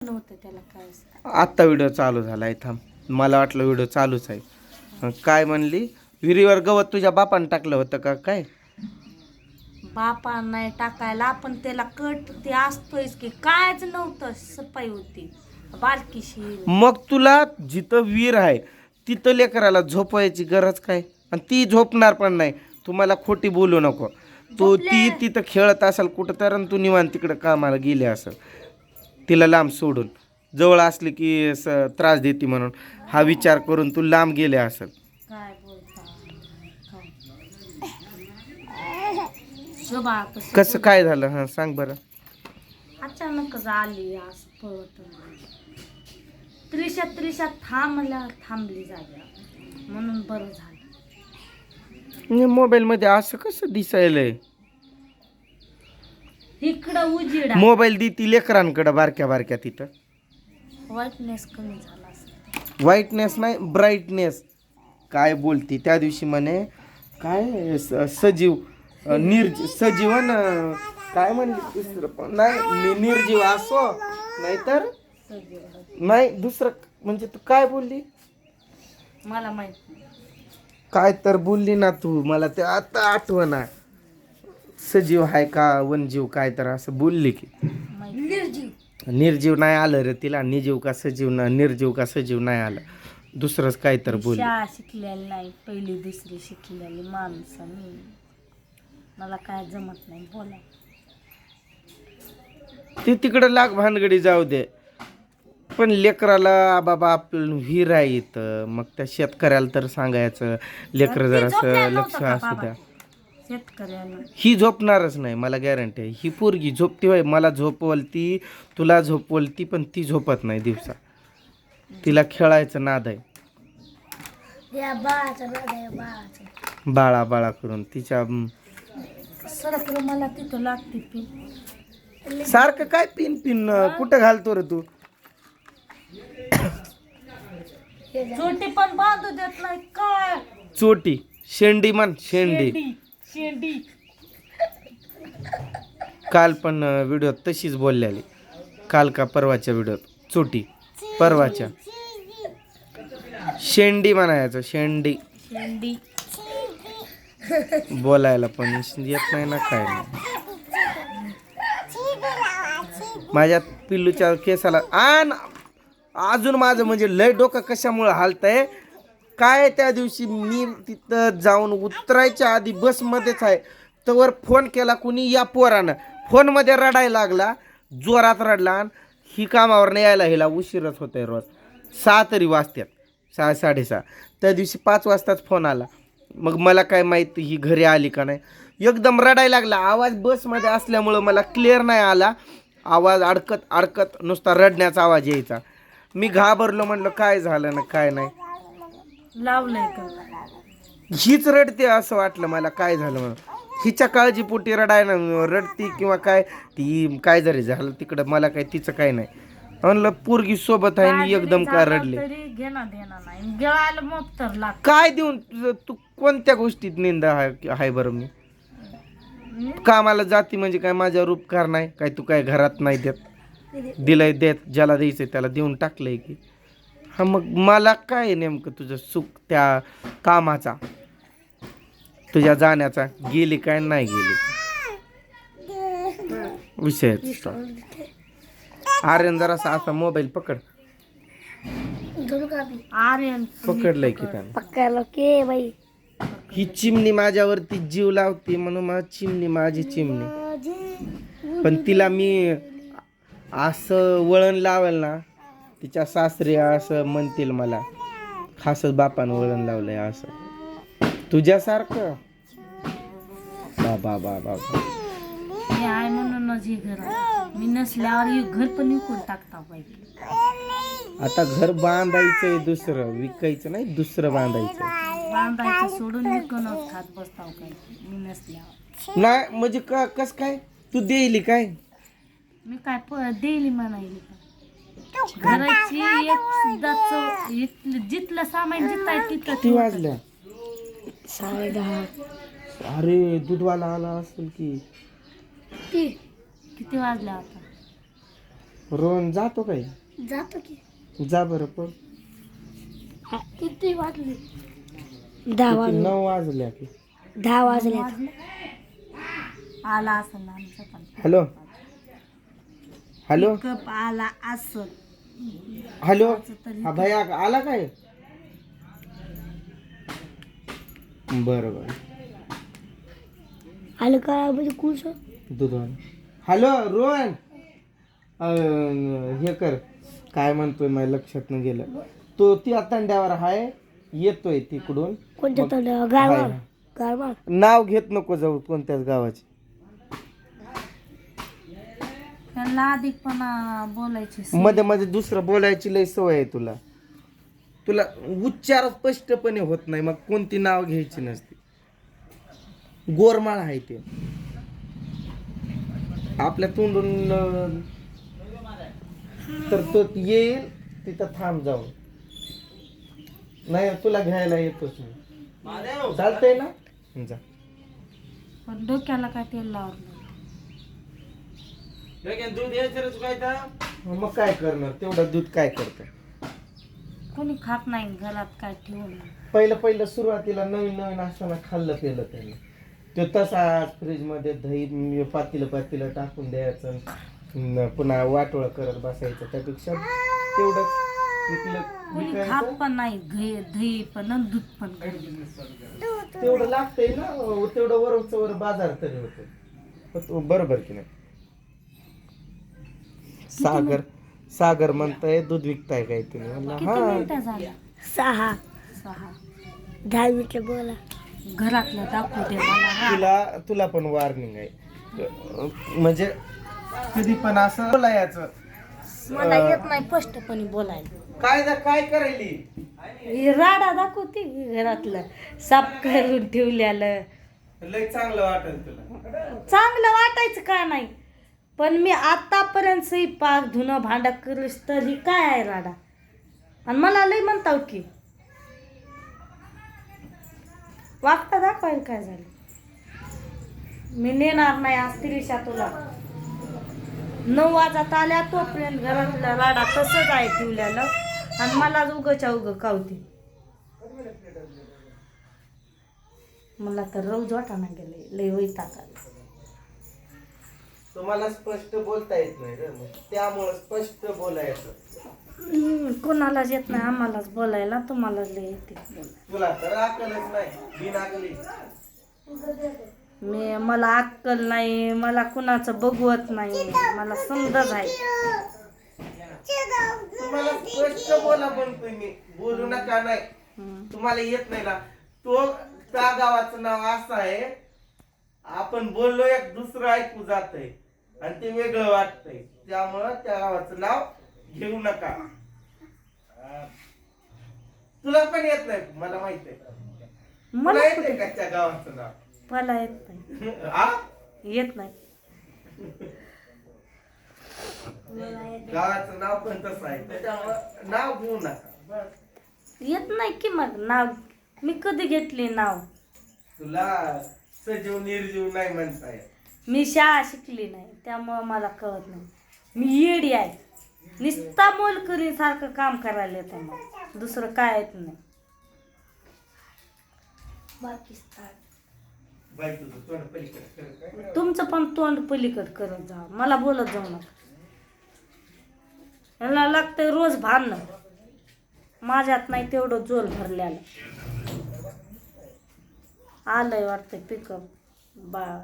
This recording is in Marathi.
नव्हतं त्याला काय. आत्ता व्हिडिओ चालू झालाय, थांब. मला वाटलं व्हिडिओ चालूच आहे. काय म्हणली? विहिरीवर गवत तुझ्या बापानं टाकलं होतं का काय? बापा नाही टाकायला, पण त्याला कट ते असतोयच की, कायच नव्हतं, सफाई होती बारकीशी. मग तुला जिथं विहीर आहे तिथं लेकराला झोपायची गरज काय? आणि ती झोपणार पण नाही. तुम्हाला खोटी बोलू नको. तू ती तिथं खेळत असाल कुठं तर, आणि तू निवांत तिकडं कामाला गेले असेल तिला लांब सोडून. जवळ असली की त्रास देते म्हणून हा विचार करून तू लांब गेले असेल. काय बोलता शोभा कसं काय झालं? हां सांग बरं. अचानकच आली आज पळत. त्रिशा थांबली जाग्या म्हणून बरं झालं. मोबाईल मध्ये असं कसं दिसायलंय? इकडं उजेड मोबाईल देती लेकरांकडं बारक्या बारक्या तिथं. व्हाईटनेस कमी झाला असेल. व्हाईटनेस नाही, ब्राईटनेस. काय बोलती? त्या दिवशी म्हणे काय सजीव सजीवन काय म्हणली दुसरं पण नाही, निर्जीव असो नाहीतर नाही दुसरं, म्हणजे तू काय बोलली मला माहित काय तर बोलली ना तू, मला ते आता आठवना. सजीव आहे का वनजीव काय तर असं बोलली की. निर्जीव नाही आलं रे तिला. निर्जीव का सजीव नाही आलं. दुसरंच काय तर बोलली. शाळा शिकलेली नाही, पहिली दुसरी शिकलेली माणसं मी, मला काय जमत नाही बोला. ते तिकडं लाग भानगडी जाऊ दे, पण लेकराला बाबा आपलं विहीर आहे इथं, मग त्या शेतकऱ्याला तर सांगायचं लेकरं जरासं लक्ष असू द्या. शेतकऱ्याला ही झोपणारच नाही, मला गॅरंटी आहे. ही पोरगी झोपती होय, मला झोपवल ती, तुला झोपवल ती, पण ती झोपत नाही दिवसा. तिला खेळायचं नाद आहे. बाळा बाळा करून तिच्या सरकलं मला तिथं लागते पिन. सारखं काय पिन पिन कुठं घालतो रे तू? छोटी पण बांधू देत नाही काय. चोटी शेंडी म्हण, शेंडी. शेंडी काल पण व्हिडिओत तशीच बोललेली. काल का परवाच्या व्हिडिओत चोटी, परवाच्या शेंडी म्हणायचं. शेंडी शेंडी बोलायला पण येत नाही ना काय नाही. माझ्या पिल्लूच्या केसाला आण. अजून माझं म्हणजे लय डोकं कशामुळे हालतंय काय. त्या दिवशी मी तिथं जाऊन उतरायच्या आधी बसमध्येच आहे तवर फोन केला कुणी, या पोरानं. फोनमध्ये रडायला लागला, जोरात रडला. आणि ही कामावर नाही यायला हिला उशीरच होतंय रोज. 6 तरी वाजतात, 6 साडेसहा. त्या दिवशी 5 वाजताच फोन आला. मग मला काय माहिती ही घरी आली का नाही. एकदम रडायला लागला. आवाज बसमध्ये असल्यामुळं मला क्लिअर नाही आला. आवाज अडकत अडकत नुसता रडण्याचा आवाज यायचा. मी घाबरलो, म्हणलं काय झालं ना काय नाही. लावलंय का हीच रडते असं वाटलं मला, काय झालं म्हणून. हिच्या काळजीपोटी रडायला रडती किंवा काय, ती काय जरी झालं तिकडं मला काय तिचं काय नाही. म्हणलं पोरगी सोबत आहे आणि एकदम का रडले. तरी घेणं देणं नाही, गिळायला मग तर लाग. काय देऊन तू कोणत्या गोष्टीत निंदा आहे बरं? मी कामाला जाती म्हणजे काय माझ्यावर उपकार नाही काय? तू काय घरात नाही देत? दिलंय देत, ज्याला द्यायचंय त्याला देऊन टाकलंय की. हा मग मला काय नेमकं तुझं सुख त्या कामाचा, तुझ्या जाण्याचा? गेली काय नाही गेली विषय. आर्यन जरासा असा मोबाईल पकड. आर्यन पकडलंय की त्यानं. ही चिमणी माझ्यावरती जीव लावते म्हणून चिमणी माझी चिमणी. पण तिला मी असं वळण लावेल ना, तिच्या सासरी असं म्हणतील मला, खासच बापानं वळण लावलंय असं तुझ्यासारखं. बाबा बाबा मी आहे म्हणूनच हे घर आहे. मी नसल्यावर हे घर पण विकून टाकता पाहिजे. आता घर बांधायचंय दुसरं, विकायचं नाही, दुसरं बांधायचं. बांधायचं सोडून विकूनच खात बसताव काय मी नसल्यावर. नाही म्हणजे कस काय तू देईली काय? मी काय देईली म्हणायली का? घराची एक सुद्धा जिथलं सामान जिथं आहे तिथं. किती वाजल्या? 10:30. अरे दूधवाला आला असेल की. किती वाजल्या आता? रोहन जातो काय? जातो की. जा बरं पण. किती वाजले? 9 वाजल्या की. 10 वाजले. आला असं आमचं पण. हॅलो हॅलो कप आला असं. हॅलो हा भैया आला काय? बरं बरं. आलं काय म्हणजे कुस दुधवान. हॅलो रोहन हे कर काय म्हणतोय माझ्या लक्षात न गेलं. तो त्या तंड्यावर हाय येतोय तिकडून. कोणत्या मग- तोंडावर? हाय, गारवाड. हाय. गारवाड. नाव घेत नको जाऊ कोणत्याच गावाचे. त्यांना अधिकपणा बोलायची मध्ये मध्ये दुसरं बोलायची लय सवय आहे तुला. तुला उच्चार स्पष्टपणे होत नाही मग कोणती नाव घ्यायची नसते. गोरमाळ आहे ते आपल्या तोंडून तर तो येईल तिथं थांब जाऊन. नाही तुला घ्यायला येतोच मी. चालतंय ना जा. पण डोक्याला काय तेल लावलं. दूध यायचं मग काय करणार तेवढं दूध काय करतं. कोणी खात नाही घरात काय ठेवून. पहिलं सुरुवातीला नवीन असताना खाल्लं पेलं त्याने तो तसा फ्रीजमध्ये दही पातीलं टाकून द्यायचं. पुन्हा वाटोळं करत बसायचं त्यापेक्षा तेवढंच कोणी खात विकायचं. पण नाही दही पण आणि दूध पण. तेवढं लागतंय ना तेवढं वरच वर बाजार तरी होतो. बरोबर की नाही. सागर म्हणताय दूध विकताय काय तुम्ही? म्हणलं किती हा. मिनिटं झाल्या? 6. 10 मिनिटं बोला. घरातलं दाखवू दे मला. तुला पण वॉर्निंग आहे म्हणजे कधी पण असं बोलायचं. मला येत नाही स्पष्टपणे बोलायला. काय करायली? ही राडा दाखवते घरातलं साफ करून ठेवलेलं. लय चांगलं वाटेल तुला. चांगलं वाटायचं का नाही पण मी आतापर्यंत स्वयंपाक धुणं भांडा करीस तर ही काय आहे राडा. आणि मला लय म्हणताव की वागता दाखवायला काय झालं. मी नेणार नाही आज तिरिशा तुला. 9 वाजता आल्या तोपर्यंत घरातला राडा तसंच आहे ठेवलेलं आणि मला उगच्या उग कावते. मला तर रोज वाटाणा गेले लय वैताग आला. तुम्हाला स्पष्ट बोलता येत नाही रे त्यामुळे स्पष्ट बोलायचं. कोणालाच येत नाही आम्हालाच बोलायला. तुम्हाला लय येते बोलायला. तुला तर अक्कलच नाही बिनअक्कली. मला अक्कल नाही. मला कुणाचं बघवत नाही. मला समजत आहे. तुम्हाला स्पष्ट बोला म्हणतोय मी बोलू नका नाही. तुम्हाला येत नाही ना. तो त्या गावाचं नाव असं आहे आपण बोललो एक दुसरं ऐकू जातंय आणि ते वेगळं वाटतंय त्यामुळं त्या गावाचं नाव घेऊ नका. तुला पण येत नाही मला माहित आहे. मला येते का त्या गावाचं नाव? मला येत नाही. येत नाही. गावाचं नाव पण तसं आहे त्याच्यामुळं नाव घेऊ नका. येत नाही की मग नाव मी कधी घेतले नाव. तुला सजीव निर्जीव नाही म्हणताय. मी शाळा शिकली नाही त्यामुळं मला कळत नाही. मी येडी आहे. नुसता मोलकरी सारखं काम करायला येतं मला. दुसरं काय येत नाही. तुमचं पण तोंड पलीकड करत जा. मला बोलत जाऊ नका. याला लागतंय रोज भांडणं. माझ्यात नाही तेवढं जोर भरल्याला. आलंय वाटतंय पिकअप. बाय.